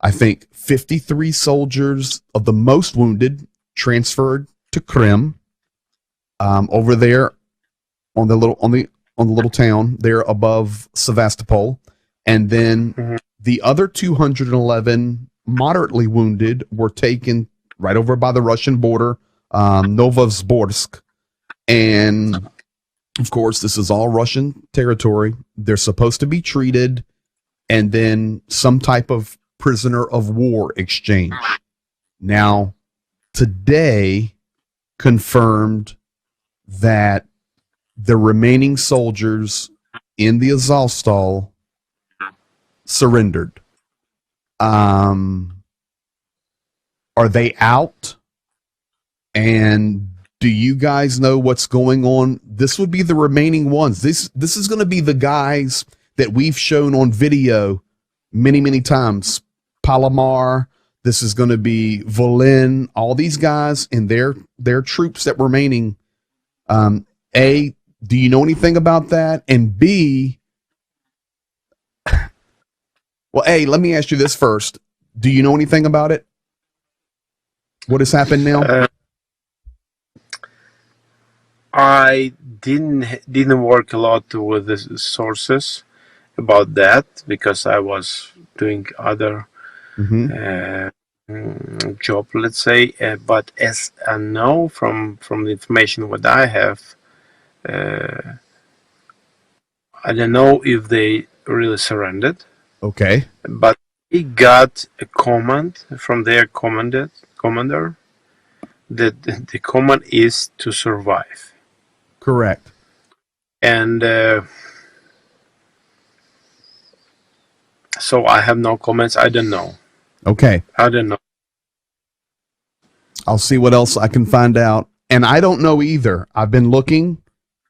A: I think, 53 soldiers of the most wounded transferred to Krim, over there on the little town there above Sevastopol, and then the other 211 moderately wounded were taken right over by the Russian border, Novosibirsk, and of course this is all Russian territory. They're supposed to be treated, and then some type of prisoner of war exchange. Now, today confirmed that the remaining soldiers in the Azovstal surrendered. Are they out? And do you guys know what's going on? This would be the remaining ones. This is going to be the guys that we've shown on video many, many times. Palomar. This is going to be Volin. All these guys and their troops that remaining. A, do you know anything about that? And B, well, A, let me ask you this first. Do you know anything about it? What has happened now?
C: I didn't work a lot with the sources about that because I was doing other job, let's say. But as I know from the information what I have, I don't know if they really surrendered.
A: Okay.
C: But he got a command from their commander that the command is to survive.
A: Correct.
C: And so I have no comments. I don't know.
A: Okay.
C: I don't know.
A: I'll see what else I can find out. And I don't know either. I've been looking,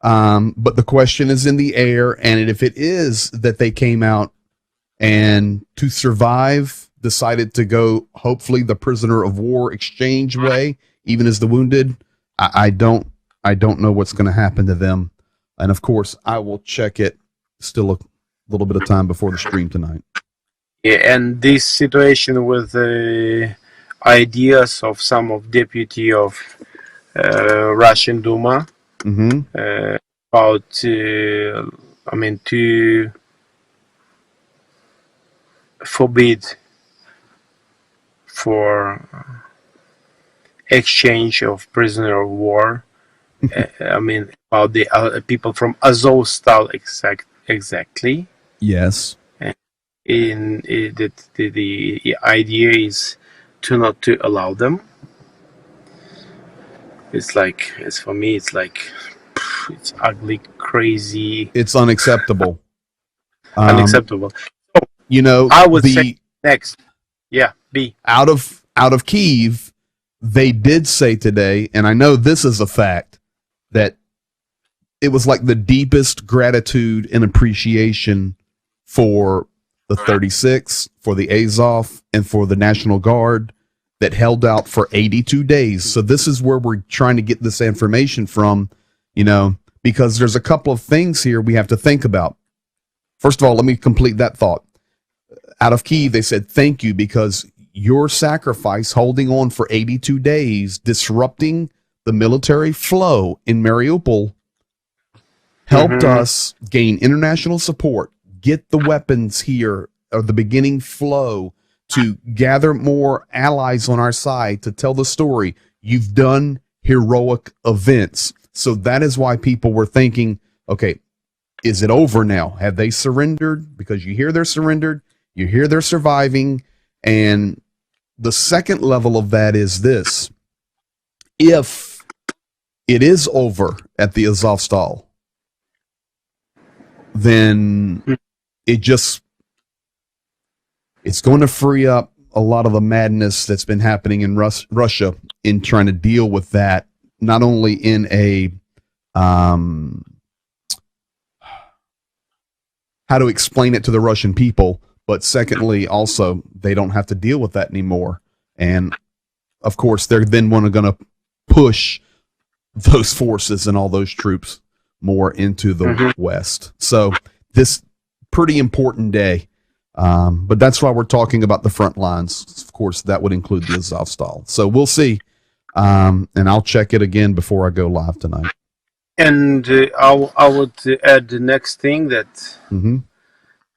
A: but the question is in the air. And if it is that they came out and to survive decided to go, hopefully, the prisoner of war exchange way, even as the wounded, I don't know what's going to happen to them. And of course, I will check it. Still a little bit of time before the stream tonight.
C: Yeah, and this situation with the ideas of some of deputy of Russian Duma about, to forbid for exchange of prisoner of war. About the people from Azovstal exactly.
A: Yes.
C: The idea is not to allow them. It's for me, it's like it's ugly, crazy,
A: It's unacceptable.
C: unacceptable.
A: You know,
C: I would say next, yeah, B.
A: out of Kyiv, they did say today, and I know this is a fact, that it was like the deepest gratitude and appreciation for the 36, for the Azov, and for the National Guard that held out for 82 days. So this is where we're trying to get this information from, you know, because there's a couple of things here we have to think about. First of all, let me complete that thought. Out of Kyiv, they said, thank you, because your sacrifice holding on for 82 days, disrupting the military flow in Mariupol, helped us gain international support, get the weapons here, or the beginning flow, to gather more allies on our side, to tell the story. You've done heroic events. So that is why people were thinking, okay, is it over now? Have they surrendered? Because you hear they're surrendered, you hear they're surviving. And the second level of that is this. If it is over at the Azovstal, then it's going to free up a lot of the madness that's been happening in Russia in trying to deal with that, not only in a how to explain it to the Russian people, but secondly, also, they don't have to deal with that anymore. And of course, they're then going to push those forces and all those troops more into the West. So this pretty important day. But that's why we're talking about the front lines. Of course, that would include the Azovstal. So we'll see. And I'll check it again before I go live tonight.
C: And I would add the next thing that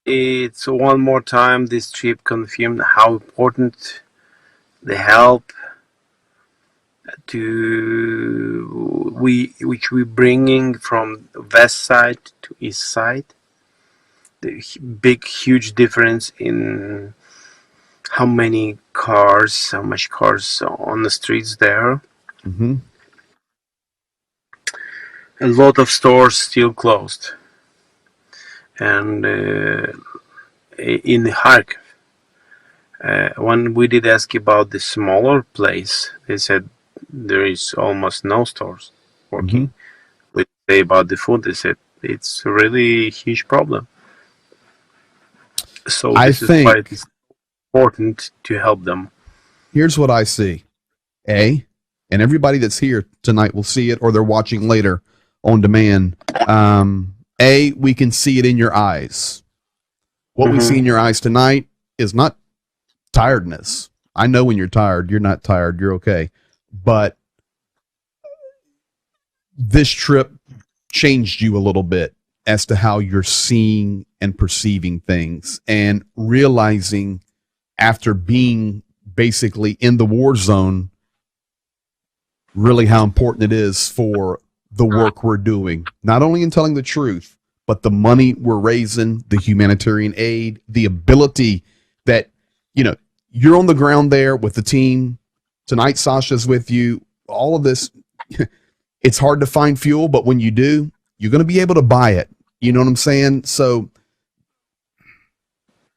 C: it's one more time this trip confirmed how important the help which we bringing from west side to east side. The big, huge difference in how much cars on the streets there. A lot of stores still closed. And in Kharkiv, when we did ask about the smaller place, they said there is almost no stores working. We say about the food, they said it's a really huge problem. So this is why it's important to help them.
A: Here's what I see. And everybody that's here tonight will see it, or they're watching later on demand. We can see it in your eyes. What we see in your eyes tonight is not tiredness. I know when you're tired, you're not tired, you're okay. But this trip changed you a little bit as to how you're seeing and perceiving things, and realizing after being basically in the war zone, really how important it is for the work we're doing, not only in telling the truth, but the money we're raising, the humanitarian aid, the ability that, you know, you're on the ground there with the team. Tonight, Sasha's with you. All of this, it's hard to find fuel, but when you do, you're going to be able to buy it. You know what I'm saying? So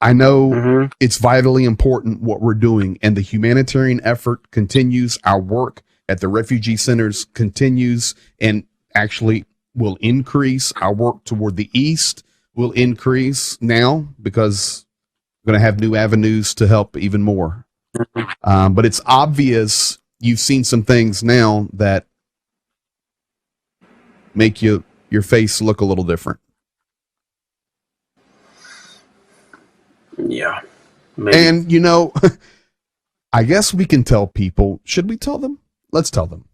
A: I know it's vitally important what we're doing, and the humanitarian effort continues. Our work at the refugee centers continues, and actually will increase. Our work toward the east will increase now because we're going to have new avenues to help even more. But it's obvious you've seen some things now that make your face look a little different.
C: Yeah. Maybe.
A: And, you know, I guess we can tell people. Should we tell them? Let's tell them.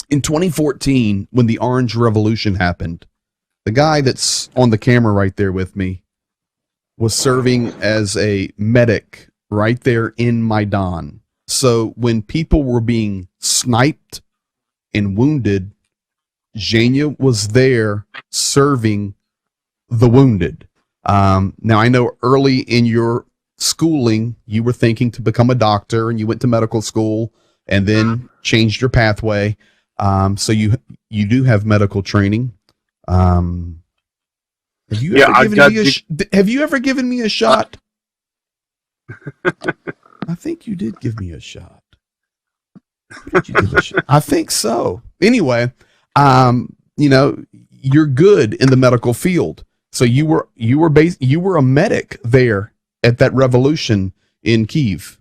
A: In 2014, when the Orange Revolution happened, the guy that's on the camera right there with me was serving as a medic right there in Maidan. So when people were being sniped and wounded, Zhenya was there serving the wounded. Now, I know early in your schooling, you were thinking to become a doctor, and you went to medical school and then changed your pathway. So you do have medical training. Have you ever given me have you ever given me a shot? I think you did give me a shot. Did you give a shot? I think so. Anyway, you're good in the medical field. So you were a medic there at that revolution in Kiev.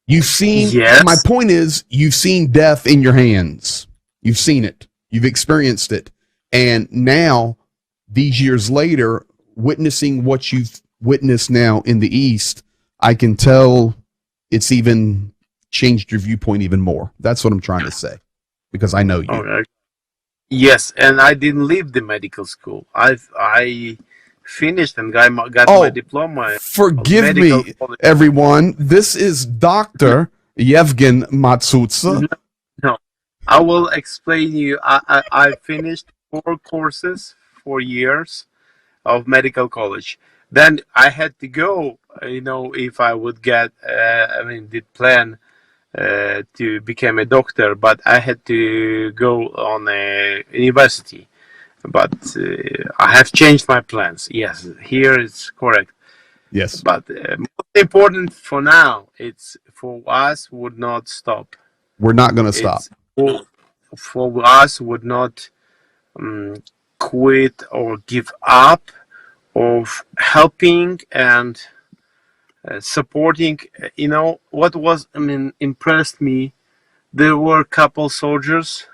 A: You've seen.
C: Yes.
A: My point is, you've seen death in your hands. You've seen it. You've experienced it, and now, these years later, witnessing what you've witnessed now in the East, I can tell it's even changed your viewpoint even more. That's what I'm trying to say, because I know you.
C: Okay. Yes, and I didn't leave the medical school. I finished and got my diploma.
A: Forgive me, everyone. This is Dr. Yevgen Matsutsa.
C: No, I will explain you. I finished 4 courses, 4 years of medical college. Then I had to go, if I would get, did plan to become a doctor, but I had to go on a university. But I have changed my plans. Yes, here it's correct.
A: Yes.
C: But most important for now, it's for us would not stop.
A: We're not going to stop.
C: For us would not quit or give up of helping and supporting. What was impressed me, there were a couple soldiers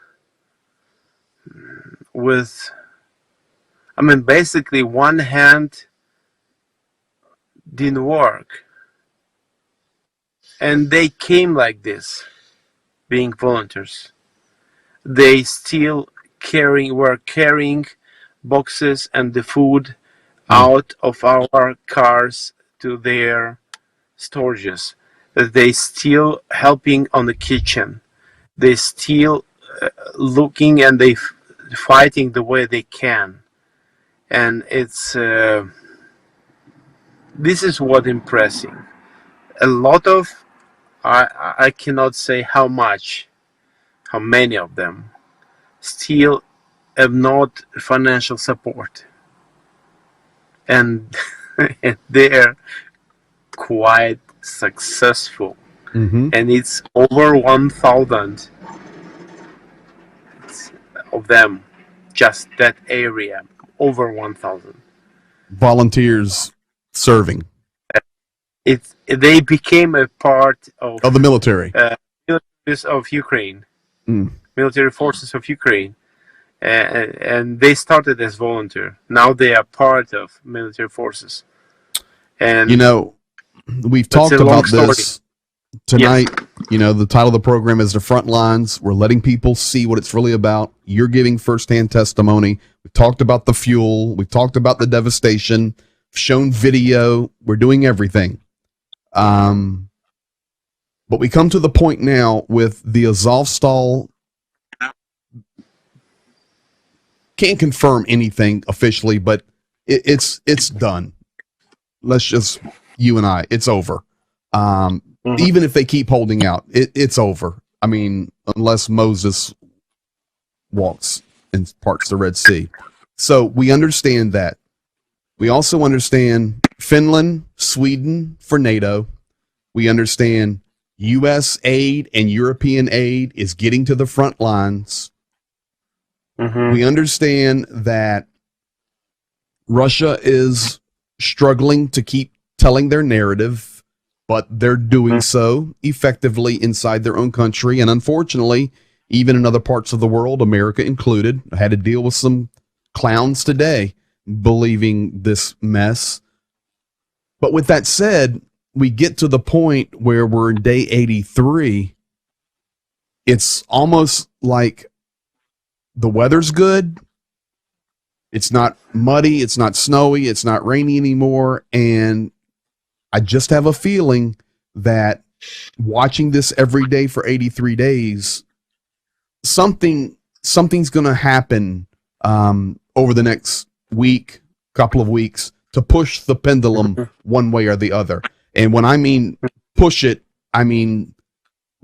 C: with basically one hand didn't work, and they came like this, being volunteers. They still were carrying boxes and the food out of our cars to their storages. They still helping on the kitchen. They still looking, and they fighting the way they can. And it's this is what impressing. A lot of I cannot say how many of them still have not financial support, and they're quite successful.
A: Mm-hmm.
C: And it's over 1,000 of them, just that area, over 1,000
A: volunteers serving.
C: They became a part of
A: the military
C: of Ukraine, military forces of Ukraine, and they started as volunteer. Now they are part of military forces. And
A: we've talked about this tonight. Yes. The title of the program is The Front Lines. We're letting people see what it's really about. You're giving firsthand testimony. We've talked about the fuel. We've talked about the devastation. Shown video. We're doing everything. But we come to the point now with the Azovstal. Can't confirm anything officially, but it's done. Let's just, you and I, it's over. Even if they keep holding out, it's over. I mean, unless Moses walks and parts the Red Sea. So we understand that. We also understand Finland, Sweden for NATO. We understand U.S. aid and European aid is getting to the front lines. Mm-hmm. We understand that Russia is struggling to keep telling their narrative, but they're doing so effectively inside their own country. And unfortunately, even in other parts of the world, America included, I had to deal with some clowns today believing this mess. But with that said, we get to the point where we're in day 83. It's almost like the weather's good. It's not muddy. It's not snowy. It's not rainy anymore. And I just have a feeling that watching this every day for 83 days, something's going to happen over the next week, couple of weeks, to push the pendulum one way or the other. And when I mean push it, I mean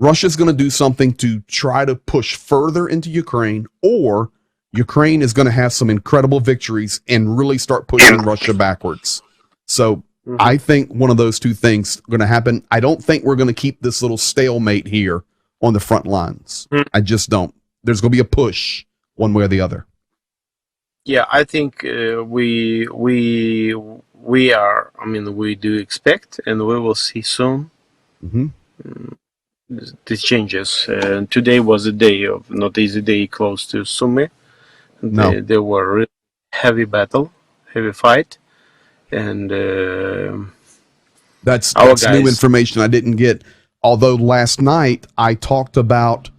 A: Russia's going to do something to try to push further into Ukraine, or Ukraine is going to have some incredible victories and really start pushing Russia backwards. So I think one of those two things are going to happen. I don't think we're going to keep this little stalemate here on the front lines. I just don't. There's going to be a push one way or the other.
C: Yeah, I think we are. I mean, we do expect, and we will see soon these changes. Today was a day of not easy day close to Sumy.
A: No.
C: There were really heavy battle, heavy fight, and
A: That's
C: our
A: new
C: guys-
A: information I didn't get. Although last night I talked about,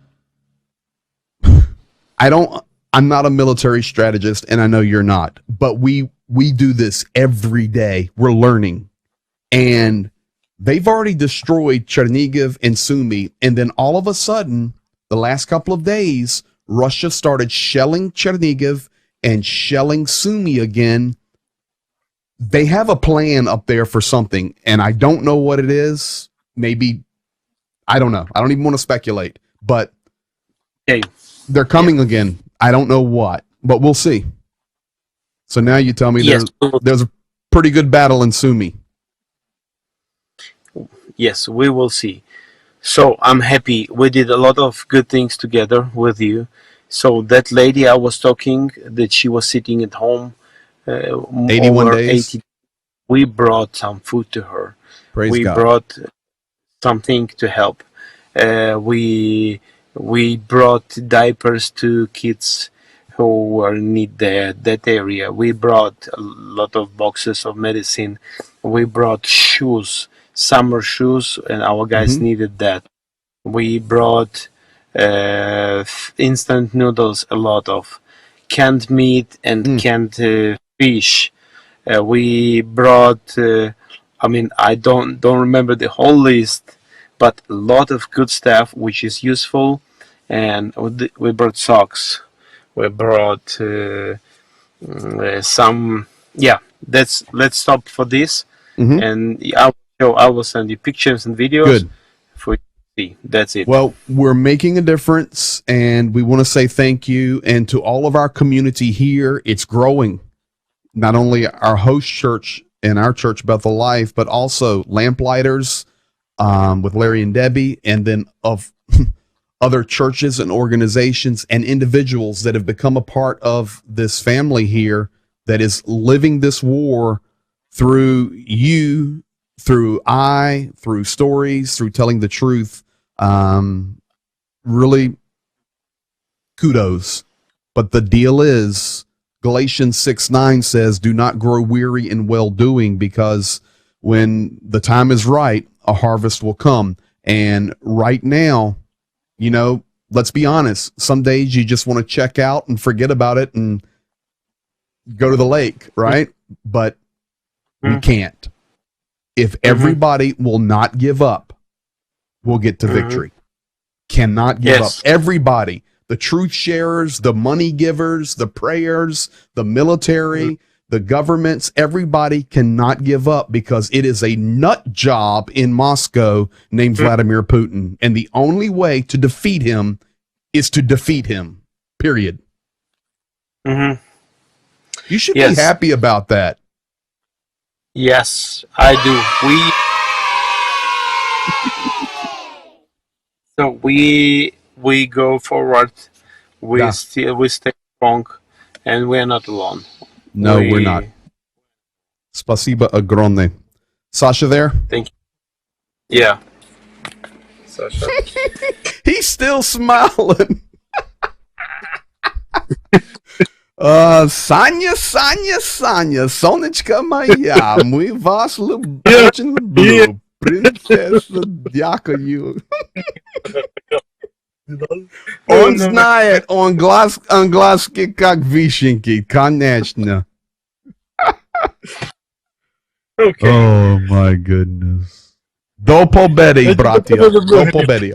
A: I'm not a military strategist, and I know you're not, but we do this every day. We're learning, and they've already destroyed Chernihiv and Sumy, and then all of a sudden, the last couple of days, Russia started shelling Chernihiv and shelling Sumy again. They have a plan up there for something, and I don't know what it is. Maybe, I don't know. I don't even want to speculate, but
C: okay.
A: they're coming again. I don't know what, but we'll see. So now you tell me
C: Yes.
A: there's a pretty good battle in Sumy.
C: Yes, we will see. So I'm happy. We did a lot of good things together with you. So that lady I was talking, that she was sitting at home,
A: 81
C: over
A: days.
C: 80. We brought some food to her.
A: Praise
C: we
A: God.
C: brought something to help. We brought diapers to kids who were in need that area. We brought a lot of boxes of medicine. We brought shoes, summer shoes, and our guys needed that. We brought instant noodles, a lot of canned meat and canned fish. We brought. I don't remember the whole list, but a lot of good stuff which is useful. And we brought socks. We brought some. Yeah, let's stop for this. And I will send you pictures and videos.
A: Good.
C: For you to see. That's it.
A: Well, we're making a difference, and we want to say thank you. And to all of our community here, it's growing. Not only our host church and our church, Bethel Life, but also Lamplighters with Larry and Debbie, and then of other churches and organizations and individuals that have become a part of this family here that is living this war through you, through stories, through telling the truth. Really kudos. But the deal is, Galatians 6:9 says, do not grow weary in well-doing, because when the time is right, a harvest will come. And right now, let's be honest, some days you just want to check out and forget about it and go to the lake, right? But we can't. If everybody will not give up, we'll get to victory. Cannot give up. Everybody. The truth sharers, the money givers, the prayers, the military, the governments, everybody cannot give up, because it is a nut job in Moscow named Vladimir Putin. And the only way to defeat him is to defeat him. Period. You should be happy about that.
C: Yes, I do. We go forward. We stay strong, and we're not alone.
A: No, we're not. Spasiba огромное. Sasha there?
C: Thank you. Yeah. Sasha.
A: He's still smiling. Саня, солнышко моя, мы вас очень люблю. Принцесса, дякую. Он знает, он глазки как вишенки, конечно.
C: Okay.
A: Oh my goodness. До победы, братья. До победы.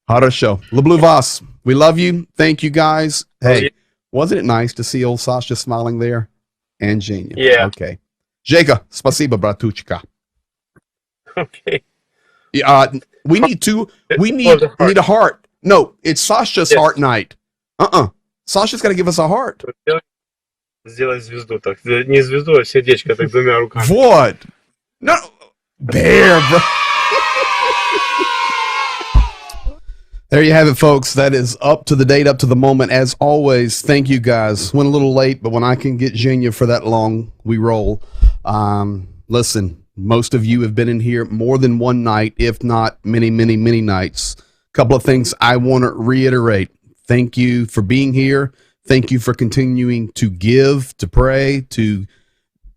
A: Хорошо. Люблю вас. We love you. Thank you, guys. Hey, wasn't it nice to see old Sasha smiling there? And Jania.
C: Yeah.
A: Okay. Jeka, спасибо, братучка.
C: Okay.
A: We need two. We
C: For
A: need
C: the heart.
A: need a heart. No, it's Sasha's
C: Yes.
A: heart night. Sasha's got to give us a heart.
C: Сделай звезду так. Не звезду, а сердечко так двумя руками.
A: What? No, there, bro. There you have it, folks. That is up to the date, up to the moment. As always, thank you guys. Went a little late, but when I can get Genia for that long, we roll. Listen, most of you have been in here more than one night, if not many, many, many nights. Couple of things I want to reiterate. Thank you for being here. Thank you for continuing to give, to pray, to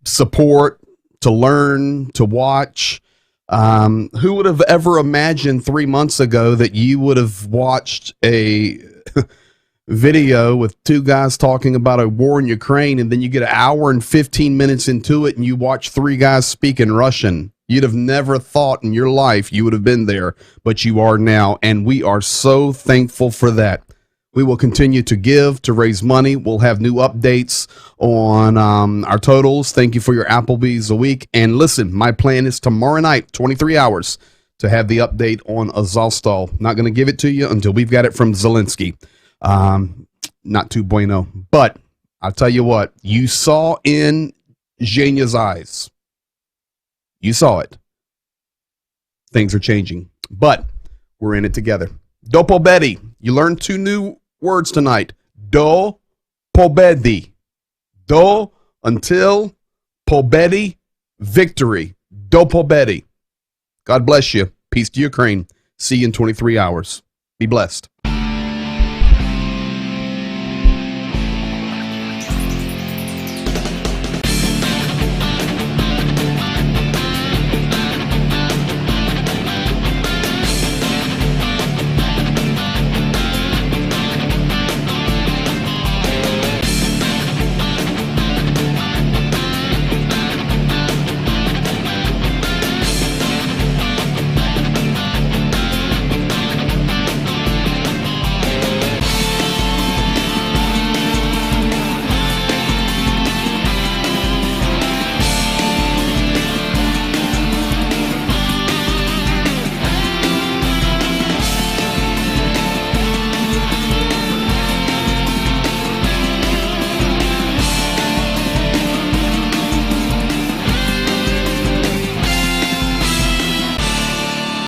A: support, to learn, to watch. Who would have ever imagined 3 months ago that you would have watched a video with two guys talking about a war in Ukraine, and then you get an hour and 15 minutes into it and you watch three guys speak in Russian? You'd have never thought in your life you would have been there, but you are now, and we are so thankful for that. We will continue to give, to raise money. We'll have new updates on our totals. Thank you for your Applebee's a week. And listen, my plan is tomorrow night, 23 hours, to have the update on Azovstal. Not going to give it to you until we've got it from Zelensky. Not too bueno. But I'll tell you what, you saw in Zhenia's eyes. You saw it. Things are changing. But we're in it together. Do pobedi. You learned two new words tonight. Do pobedi. Do until pobedi, victory. Do pobedi. God bless you. Peace to Ukraine. See you in 23 hours. Be blessed.